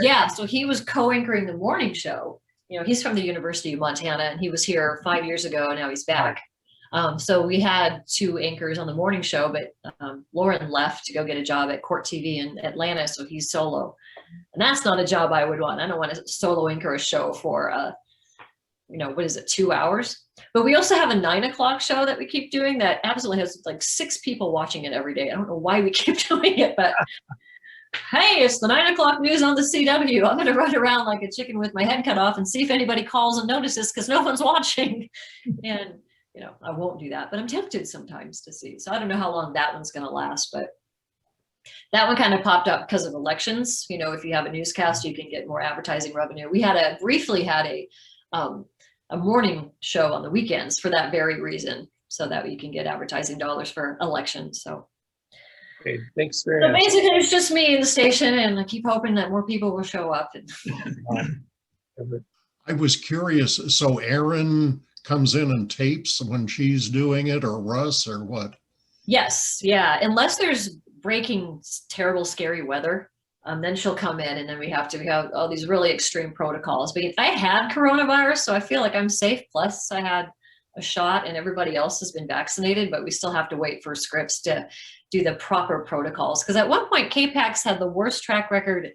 yeah, so he was co-anchoring the morning show. You know, he's from the University of Montana, and he was here 5 years ago, and now he's back. So we had 2 anchors on the morning show, but Lauren left to go get a job at Court TV in Atlanta, so he's solo. And that's not a job I would want. I don't want to solo anchor a show for, you know, what is it, 2 hours? But we also have a 9 o'clock show that we keep doing that absolutely has like 6 people watching it every day. I don't know why we keep doing it, but hey, it's the 9 o'clock news on the CW. I'm going to run around like a chicken with my head cut off and see if anybody calls and notices because no one's watching. And, you know, I won't do that, but I'm tempted sometimes to see. So I don't know how long that one's going to last, but that one kind of popped up because of elections. You know, if you have a newscast, you can get more advertising revenue. We had briefly had a morning show on the weekends for that very reason, so that you can get advertising dollars for elections. So. Okay, thanks for So answering. basically, it's just me in the station, and I keep hoping that more people will show up. I was curious, so Erin comes in and tapes when she's doing it, or Russ, or what? Yes, yeah, unless there's breaking terrible, scary weather, then she'll come in, and then we have all these really extreme protocols. But I had coronavirus, so I feel like I'm safe. Plus, I had a shot, and everybody else has been vaccinated, but we still have to wait for scripts to do the proper protocols. Because at one point, KPAX had the worst track record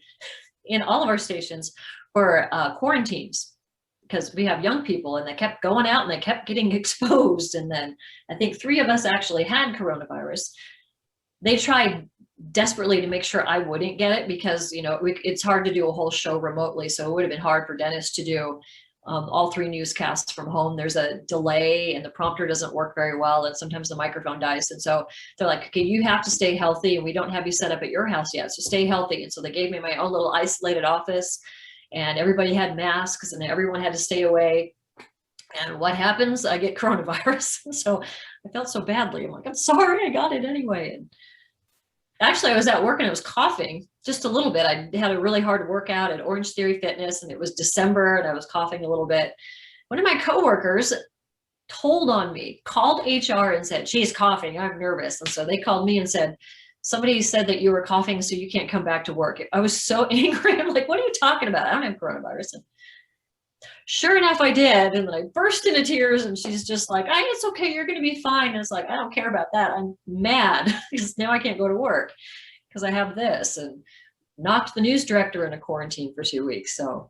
in all of our stations for quarantines, because we have young people and they kept going out and they kept getting exposed. And then I think 3 of us actually had coronavirus. They tried desperately to make sure I wouldn't get it because, you know, it's hard to do a whole show remotely. So it would have been hard for Dennis to do all 3 newscasts from home. There's a delay and the prompter doesn't work very well. And sometimes the microphone dies. And so they're like, okay, you have to stay healthy and we don't have you set up at your house yet. So stay healthy. And so they gave me my own little isolated office and everybody had masks and everyone had to stay away. And what happens? I get coronavirus. So I felt so badly. I'm like, I'm sorry, I got it anyway. And actually, I was at work and I was coughing just a little bit. I had a really hard workout at Orange Theory Fitness and it was December and I was coughing a little bit. One of my coworkers told on me, called HR and said, she's coughing, I'm nervous. And so they called me and said, somebody said that you were coughing, so you can't come back to work. I was so angry. I'm like, what are you talking about? I don't have coronavirus. And sure enough, I did. And then I burst into tears and she's just like, it's okay. You're going to be fine. And it's like, I don't care about that. I'm mad because now I can't go to work because I have this, and knocked the news director into quarantine for 2 weeks. So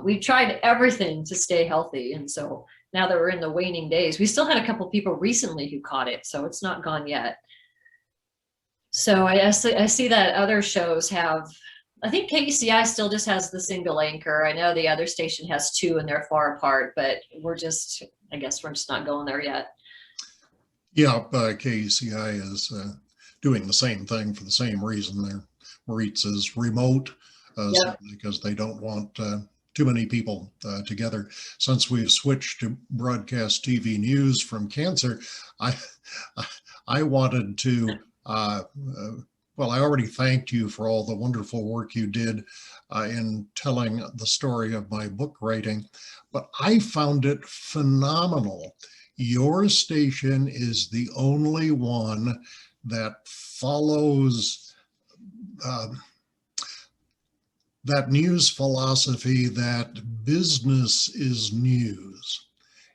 we tried everything to stay healthy. And so now that we're in the waning days, we still had a couple people recently who caught it. So it's not gone yet. So I see that other shows have, I think KECI still just has the single anchor. I know the other station has 2 and they're far apart, but I guess we're just not going there yet. Yeah, KECI is doing the same thing for the same reason. Maritz is remote because they don't want too many people together. Since we've switched to broadcast TV news from cancer, I wanted to, well, I already thanked you for all the wonderful work you did in telling the story of my book writing, but I found it phenomenal. Your station is the only one that follows that news philosophy that business is news.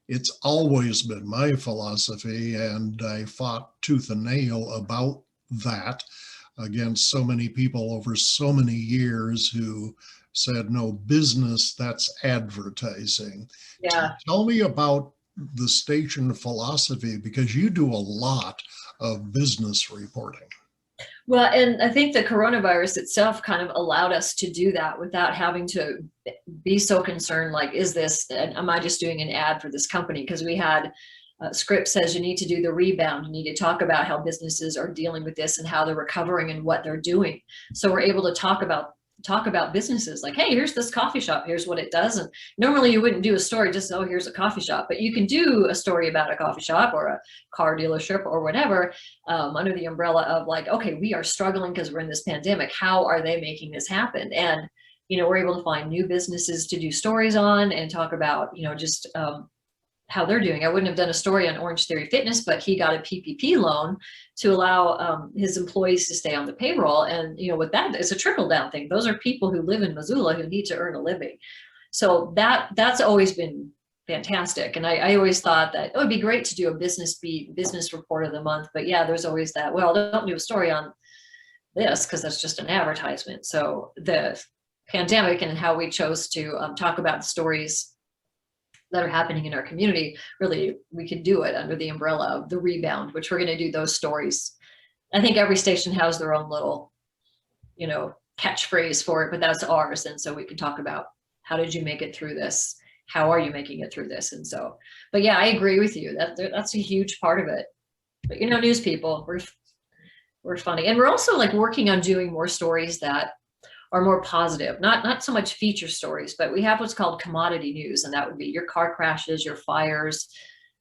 It's always been my philosophy, and I fought tooth and nail about that against so many people over so many years who said, no, business, that's advertising. Yeah. Tell me about the station philosophy, because you do a lot of business reporting. Well, and I think the coronavirus itself kind of allowed us to do that without having to be so concerned, like, am I just doing an ad for this company? Because we had script says you need to do the rebound. You need to talk about how businesses are dealing with this and how they're recovering and what they're doing. So we're able to talk about businesses like, hey, here's this coffee shop, here's what it does. And normally you wouldn't do a story just, oh, here's a coffee shop, but you can do a story about a coffee shop or a car dealership or whatever under the umbrella of like, okay, we are struggling because we're in this pandemic. How are they making this happen? And, you know, we're able to find new businesses to do stories on and talk about, you know, just how they're doing. I wouldn't have done a story on Orange Theory Fitness, but he got a PPP loan to allow his employees to stay on the payroll. And, you know, with that, it's a trickle down thing. Those are people who live in Missoula who need to earn a living. So that's always been fantastic. And I always thought that it would be great to do a business report of the month. But yeah, there's always that, well, don't do a story on this because that's just an advertisement. So the pandemic and how we chose to talk about the stories that are happening in our community, really, we could do it under the umbrella of the rebound, which we're going to do those stories. I think every station has their own little, you know, catchphrase for it, but that's ours. And so we can talk about how did you make it through this? How are you making it through this? And so, but yeah, I agree with you that that's a huge part of it. But you know, news people, we're funny. And we're also like working on doing more stories that are more positive, not so much feature stories, but we have what's called commodity news. And that would be your car crashes, your fires,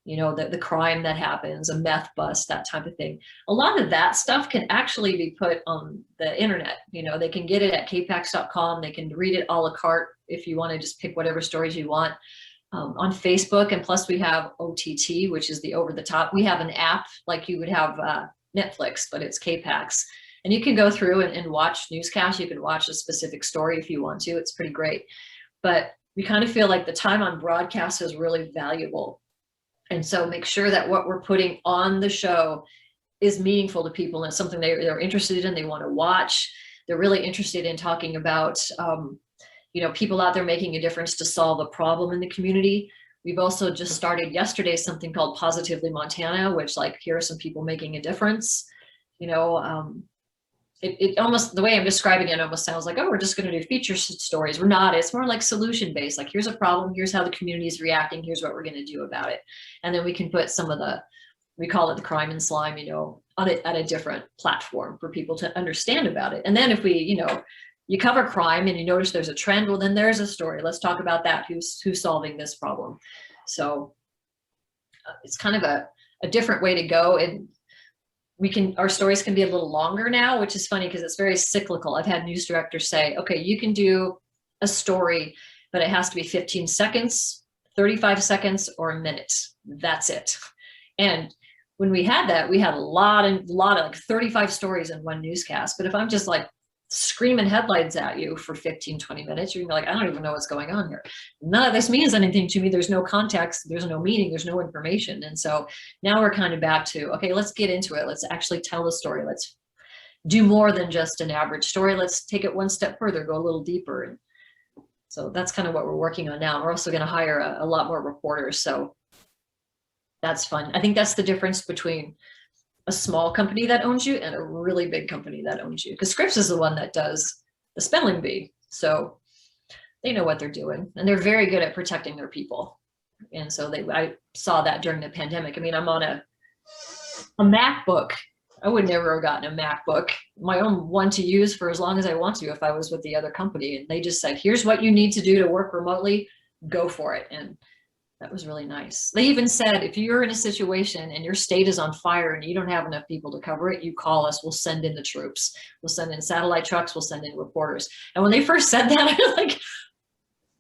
you know, the crime that happens, a meth bust, that type of thing. A lot of that stuff can actually be put on the internet. You know, they can get it at kpax.com. They can read it a la carte if you want to just pick whatever stories you want on Facebook. And plus we have OTT, which is the over the top. We have an app like you would have Netflix, but it's KPAX. And you can go through and watch newscasts. You can watch a specific story if you want to. It's pretty great. But we kind of feel like the time on broadcast is really valuable. And so make sure that what we're putting on the show is meaningful to people and it's something they're interested in, they want to watch. They're really interested in talking about, you know, people out there making a difference to solve a problem in the community. We've also just started yesterday something called Positively Montana, which like, here are some people making a difference. You know, it almost, the way I'm describing it almost sounds like, oh, we're just going to do feature stories. We're not. It's more like solution based. Like, here's a problem. Here's how the community is reacting. Here's what we're going to do about it. And then we can put some of the, we call it the crime and slime, you know, on it at a different platform for people to understand about it. And then if we, you know, you cover crime and you notice there's a trend, well, then there's a story. Let's talk about that. Who's solving this problem? So it's kind of a different way to go. And our stories can be a little longer now, which is funny because it's very cyclical. I've had news directors say, okay, you can do a story, but it has to be 15 seconds, 35 seconds, or a minute. That's it. And when we had that, we had a lot of like 35 stories in one newscast. But if I'm just like screaming headlines at you for 15, 20 minutes, you're gonna be like, I don't even know what's going on here. None of this means anything to me. There's no context, there's no meaning, there's no information. And so now we're kind of back to, okay, let's get into it. Let's actually tell the story. Let's do more than just an average story. Let's take it one step further, go a little deeper. And so that's kind of what we're working on now. We're also going to hire a lot more reporters. So that's fun. I think that's the difference between a small company that owns you and a really big company that owns you. Because Scripps is the one that does the spelling bee. So they know what they're doing and they're very good at protecting their people. And so I saw that during the pandemic. I mean, I'm on a MacBook. I would never have gotten a MacBook, my own one to use for as long as I want to if I was with the other company. And they just said, here's what you need to do to work remotely, go for it. And that was really nice. They even said, if you're in a situation and your state is on fire and you don't have enough people to cover it, you call us, we'll send in the troops. We'll send in satellite trucks, we'll send in reporters. And when they first said that, I was like,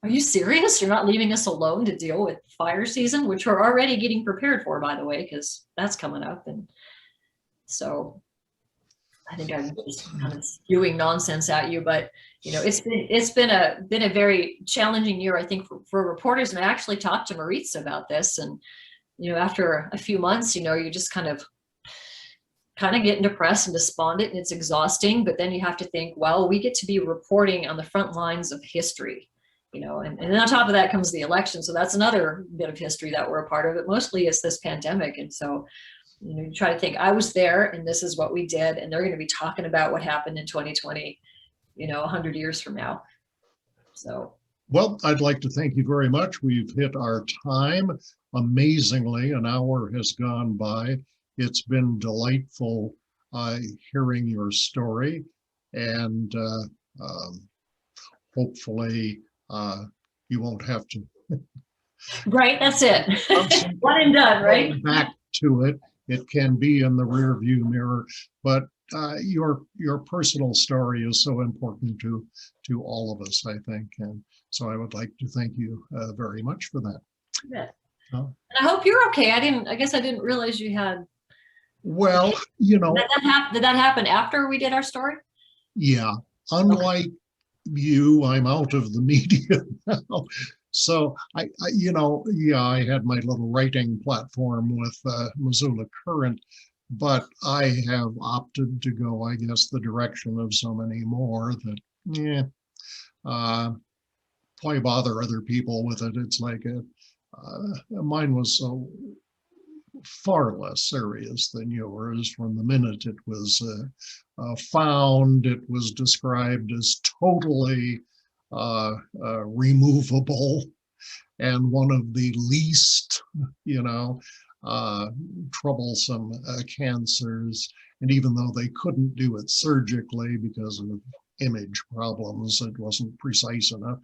are you serious? You're not leaving us alone to deal with fire season, which we're already getting prepared for, by the way, because that's coming up. And so I think I'm just kind of spewing nonsense at you, but you know, it's been a very challenging year, I think, for reporters. And I actually talked to Maritza about this, and you know, after a few months, you know, you just kind of getting depressed and despondent, and it's exhausting. But then you have to think, well, we get to be reporting on the front lines of history, you know, and then on top of that comes the election, so that's another bit of history that we're a part of. It mostly is this pandemic, and so. You know, you try to think, I was there and this is what we did, and they're going to be talking about what happened in 2020, you know, 100 years from now. So. Well, I'd like to thank you very much. We've hit our time. Amazingly, an hour has gone by. It's been delightful hearing your story, and hopefully you won't have to. Right, that's it. One and done, right? Back to it. It can be in the rear view mirror, but your personal story is so important to all of us, I think. And so I would like to thank you very much for that. Yeah. Oh. And I hope you're okay. I guess I didn't realize you had, Well, you know, did that happen after we did our story? yeah, unlike you, I'm out of the media now. So I had my little writing platform with Missoula Current, but I have opted to go, I guess, the direction of so many more that, why bother other people with it? It's like mine was so far less serious than yours. From the minute it was found, it was described as totally removable and one of the least, troublesome cancers. And even though they couldn't do it surgically because of image problems, it wasn't precise enough,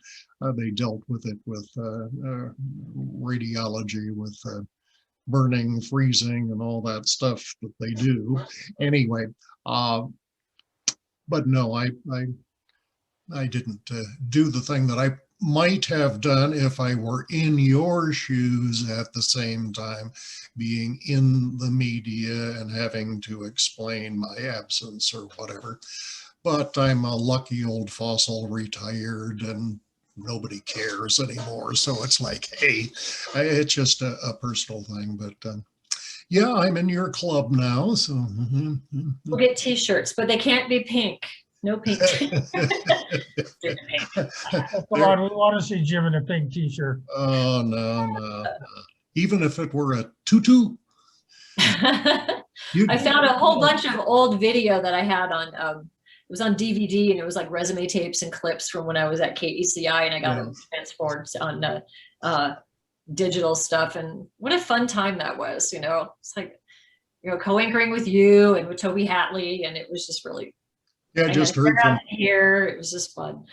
they dealt with it with radiology, with burning, freezing, and all that stuff that they do. Anyway, but no, I didn't do the thing that I might have done if I were in your shoes at the same time, being in the media and having to explain my absence or whatever. But I'm a lucky old fossil, retired, and nobody cares anymore. So it's like, hey, it's just a personal thing. But yeah, I'm in your club now. So We'll get t-shirts, but they can't be pink. No pink. Come on, we want to see Jim in a pink t-shirt. Oh, no. Even if it were a tutu. I found a whole bunch of old video that I had on, it was on DVD, and it was like resume tapes and clips from when I was at KECI, and I got them transformed on digital stuff. And what a fun time that was, It's like, co-anchoring with you and with Toby Hatley, and it was just really, Yeah, I just heard from here. It was just fun. Yeah,